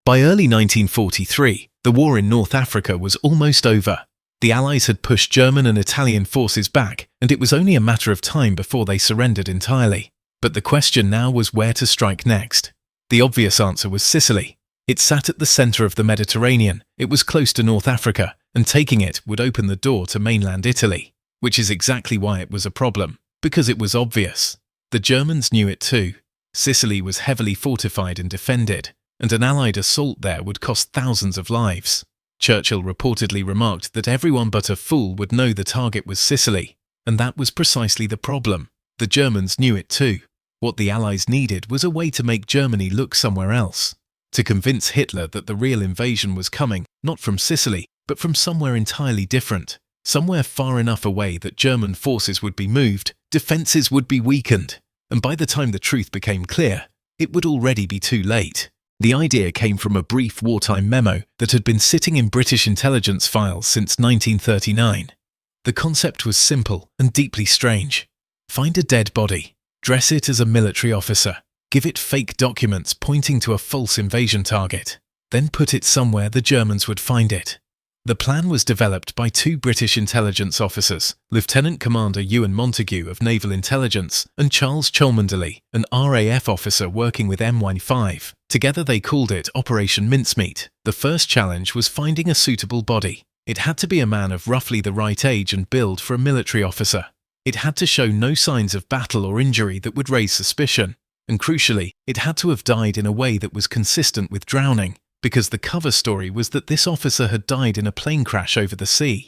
By early 1943, the war in North Africa was almost over. The Allies had pushed German and Italian forces back, and it was only a matter of time before they surrendered entirely. But the question now was where to strike next. The obvious answer was Sicily. It sat at the center of the Mediterranean, it was close to North Africa, and taking it would open the door to mainland Italy. Which is exactly why it was a problem, because it was obvious. The Germans knew it too. Sicily was heavily fortified and defended, and an Allied assault there would cost thousands of lives. Churchill reportedly remarked that everyone but a fool would know the target was Sicily, and that was precisely the problem. The Germans knew it too. What the Allies needed was a way to make Germany look somewhere else. To convince Hitler that the real invasion was coming, not from Sicily, but from somewhere entirely different. Somewhere far enough away that German forces would be moved, defences would be weakened, and by the time the truth became clear, it would already be too late. The idea came from a brief wartime memo that had been sitting in British intelligence files since 1939. The concept was simple and deeply strange. Find a dead body, dress it as a military officer, give it fake documents pointing to a false invasion target, then put it somewhere the Germans would find it. The plan was developed by two British intelligence officers, Lieutenant Commander Ewan Montague of Naval Intelligence and Charles Cholmondeley, an RAF officer working with MI5. Together they called it Operation Mincemeat. The first challenge was finding a suitable body. It had to be a man of roughly the right age and build for a military officer. It had to show no signs of battle or injury that would raise suspicion. And crucially, it had to have died in a way that was consistent with drowning, because the cover story was that this officer had died in a plane crash over the sea.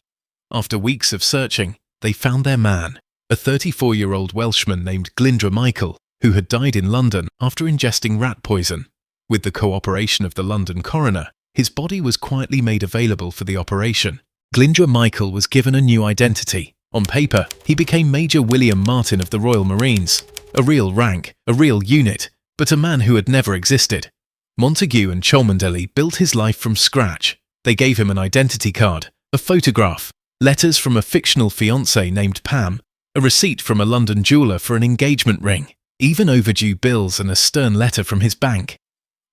After weeks of searching, they found their man, a 34-year-old Welshman named Glyndwr Michael, who had died in London after ingesting rat poison. With the cooperation of the London coroner, his body was quietly made available for the operation. Glyndwr Michael was given a new identity. On paper, he became Major William Martin of the Royal Marines. A real rank, a real unit, but a man who had never existed. Montague and Cholmondeley built his life from scratch. They gave him an identity card, a photograph, letters from a fictional fiancée named Pam, a receipt from a London jeweller for an engagement ring, even overdue bills and a stern letter from his bank.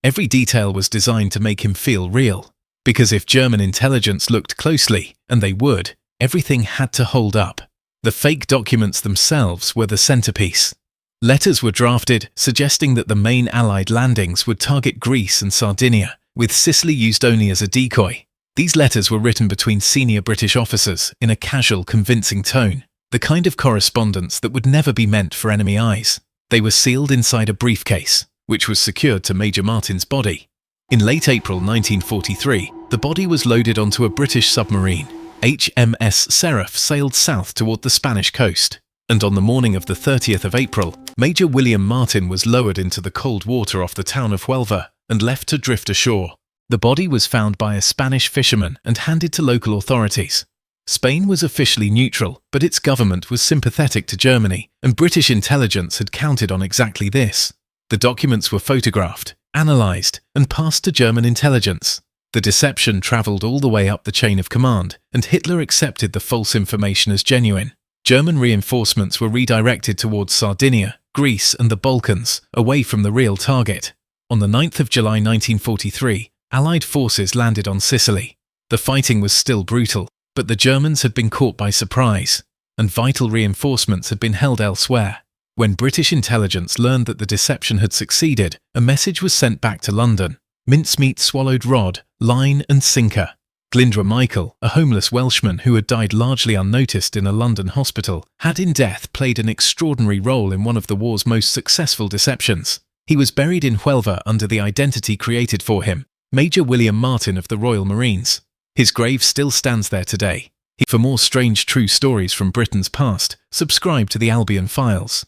Every detail was designed to make him feel real, because if German intelligence looked closely, and they would, everything had to hold up. The fake documents themselves were the centerpiece. Letters were drafted suggesting that the main Allied landings would target Greece and Sardinia, with Sicily used only as a decoy. These letters were written between senior British officers in a casual, convincing tone, the kind of correspondence that would never be meant for enemy eyes. They were sealed inside a briefcase, which was secured to Major Martin's body. In late April 1943, the body was loaded onto a British submarine. HMS Seraph sailed south toward the Spanish coast. And on the morning of the 30th of April, Major William Martin was lowered into the cold water off the town of Huelva and left to drift ashore. The body was found by a Spanish fisherman and handed to local authorities. Spain was officially neutral, but its government was sympathetic to Germany, and British intelligence had counted on exactly this. The documents were photographed, analysed, and passed to German intelligence. The deception travelled all the way up the chain of command, and Hitler accepted the false information as genuine. German reinforcements were redirected towards Sardinia, Greece and the Balkans, away from the real target. On the 9th of July 1943, Allied forces landed on Sicily. The fighting was still brutal, but the Germans had been caught by surprise, and vital reinforcements had been held elsewhere. When British intelligence learned that the deception had succeeded, a message was sent back to London. Mincemeat swallowed rod, line and sinker. Glyndwr Michael, a homeless Welshman who had died largely unnoticed in a London hospital, had in death played an extraordinary role in one of the war's most successful deceptions. He was buried in Huelva under the identity created for him, Major William Martin of the Royal Marines. His grave still stands there today. For more strange true stories from Britain's past, subscribe to the Albion Files.